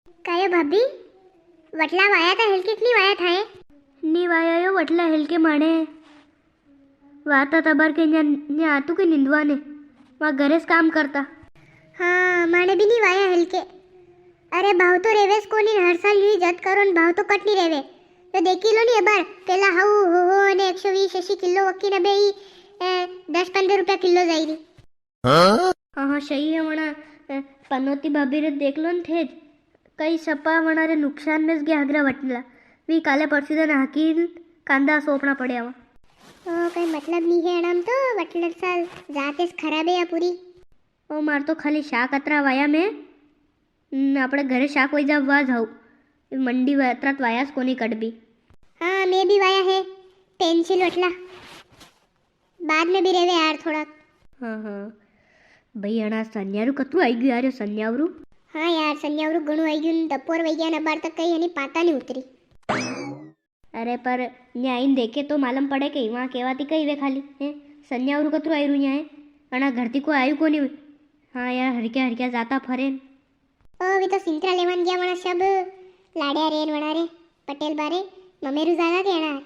काय भाभी वटला वाया था हेल કેટલી વાયા થાય ની વાયો વટલા હેલકે માણે વાતા તબર કે ન્યા આતું કે નિંદવાને માં ઘરે જ કામ કરતા. હા માણે બી ની વાયા હેલ કે અરે ભાવ તો રેવેસ કોની હર સાલ યુ જત કરો ને ભાવ તો કટની રેવે તો દેખી લો ની એબાર પેલા હાઉ હો અને 120 કિલો વકીને બે 10-15 રૂપિયા કિલો જાયરી. હા હા સહી હે વણા પનોતી ભાભી રે દેખ લો ને થેજ કઈ સપા વણા રે નુકસાન ને જ ગયા આગરા વટલા વી કાલે પરસી દે હાકી કાંદા સોપણા પડ્યા. કઈ મતલબ નહીં હે એનામ તો વટલર સાલ જાતે જ ખરાબ હે આ પૂરી. ઓ માર તો ખાલી શાક અતરા વાયા મેં આપણે ઘરે શાક વઈ જાવ જાવ મંડી અતરાત વાયાસ કોની કડબી. હા મેં બી વાયા હે પેન્સિલ વટલા बाद में भी रेवे यार થોડાક. હા હા ભાઈ અણા સન્યારું કતું આવી ગયું યાર સન્યાવરું. હા યાર સન્યાવરું ઘણું આવી ગયું દપોર વઈ ગયા ને બાર તક કઈ એની પાતા નહીં ઉતરી. અરે પર ન્યા આઈને દેખે તો માલમ પડે કે વहाँ કહેવાતી કઈ વે ખાલી હે સન્યાવરું કતું આવ્યું ન્યા અણા ઘરથી કોઈ આવ્યું કોની. હા યાર હરક્યા હરક્યા જાતા ફરે. ઓ વી તો સિંતરા લેવાન ગયા વણા સબ લાડ્યા રેન વણા રે પટેલ બારે મમેરું જાગા કે એના.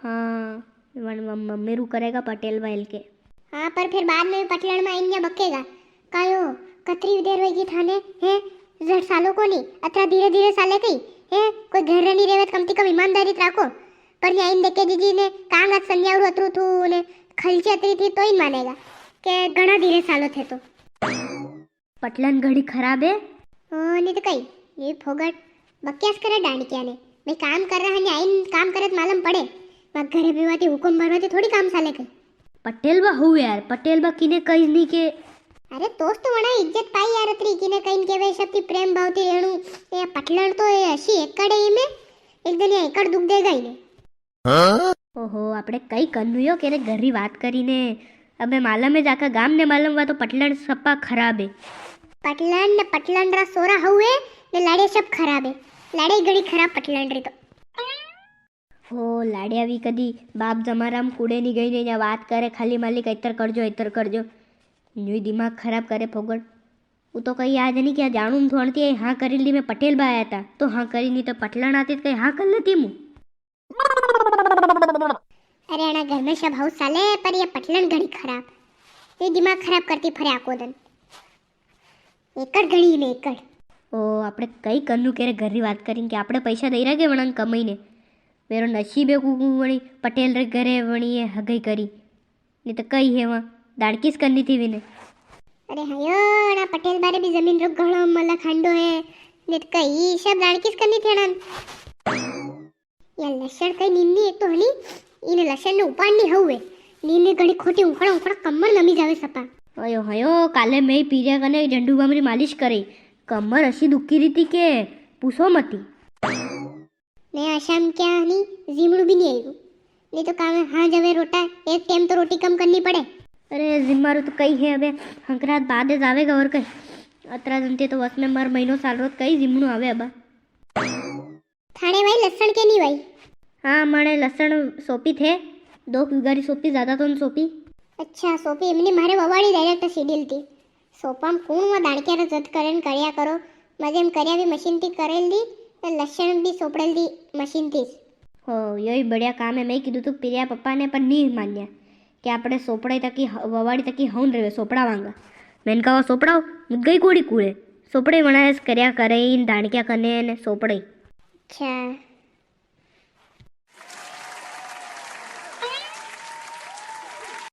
हाँ मम्मेरू करेगा पटेल वाइल के. हाँ पर फिर बाद में पटलण में आइन बकेगा कायो कतरी देर होगी थाने हैं जड़ सालों को नहीं अतरा धीरे धीरे साले कई हैं कोई घर नहीं रेवे कम से कम ईमानदारी રાખો पर ने आइन देखे दीदी ने कांगत संयावरू अतरू थू ने खलची अतरी थी तो ही मानेगा કે ઘણા ધીરે સાલો થે તો पटलन घड़ी खराब है. हाँ नहीं तो कई ये फोगट बक्यास करे डांडिया ने भाई काम कर रहा है आइन काम करे तो मालूम पड़े मां घरे बेवाती हुकुम भरवाती थोड़ी काम साले के. पटेल बा हो यार पटेल बा किने कही नहीं के. अरे दोस्त तो वणा इज्जत पाई यार अतरी किने कहीं के वे सबकी प्रेम भावती रेणु ये पटलण तो ऐसी एकड़ है में एक दिन ये एकड़ दुख देगा ही ने. ओहो આપણે કઈ કન્નુયો કે ઘરી વાત કરીને હવે માલમે જાકા ગામ ને માલમ વા તો પટલણ સપ્પા ખરાબ હે. पटलण रा सोरा हुए ने लाड़े सब खराब है लाड़े घड़ी खराब पटलण रे तो. हो लाड्या वी कदी बाप जमाराम कूड़े नहीं गई ने बात करे खाली मालिक इतर करजो न्यू दिमाग खराब करे फोगड़. वो तो कहीं आज नहीं क्या जानू थोड़ती हाँ करी ली मैं पटेल बा आया था तो हाँ करी नहीं तो पटलण आती तो कहीं हाँ कर लेती हूँ. अरे आना घर में सब हाउस साले पर ये पटलण घड़ी खराब ये दिमाग खराब करती फरे आको दिन एकड़ घड़ी ने एकड़. ओ આપણે કઈ કન્નું કે ઘરની વાત કરીને કે આપણે પૈસા દઈ રહ્યા કે વણાંગ કમાઈને મેરો નસીબે કુકુ વણી પટેલ રે ઘરે વણીએ હગઈ કરી નહીં તો કઈ હેવા દાડકીસ કરની थी વિને. अरे हयो ना पटेल बारे भी जमीन रो घणो मला खांडो है ने तो कई सब दाड़कीस करनी थी ना ये लक्षण कई नीनी एक तो हनी इन लक्षण ने उपाड़नी हवे नीने घड़ी खोटी उखड़ा कमर नमी जावे सपा. अयो हयो काले मैं पीरिया कने झंडू बामरी मालिश કરી કમર અસી દુખી રીતી કે પૂછો મતી. ने आशाम क्या नहीं जीमड़ू भी नहीं आयु नहीं तो काम हाँ जवे रोटा एक टाइम तो रोटी कम करनी पड़े. अरे जिम्मारू तो कई है अबे हंकरात बाद ज आवेगा और कई अतरा जनते तो वस में मर महीनो साल रोज कई जिमणू आवे अबा. थाने भाई लसण के नहीं भाई. हाँ मणे लसण सोपी थे 2 बीघारी सोपी ज्यादा तो सोपी. अच्छा सोपी एमनी मारे ववाड़ी डायरेक्ट सीडील थी सोपाम कूण में दाड़क्या जत करेन कर्या करो मजे एम कर्या भी मशीन थी करेल दी लसण भी सोपड़ेल दी मशीन थी. हो यही बढ़िया काम है मैं कीधु तो पिरिया पप्पा ने पर नहीं मान्या कि આપણે સોપડાઈ તકી વવાડી તકી હઉન રેવે સોપડાવાંગા મેન કાવા સોપડાવ મુદ ગઈ કોડી કુળે સોપડે વણાયસ કર્યા કરે ઈન દાણક્યા કને ને સોપડે. अच्छा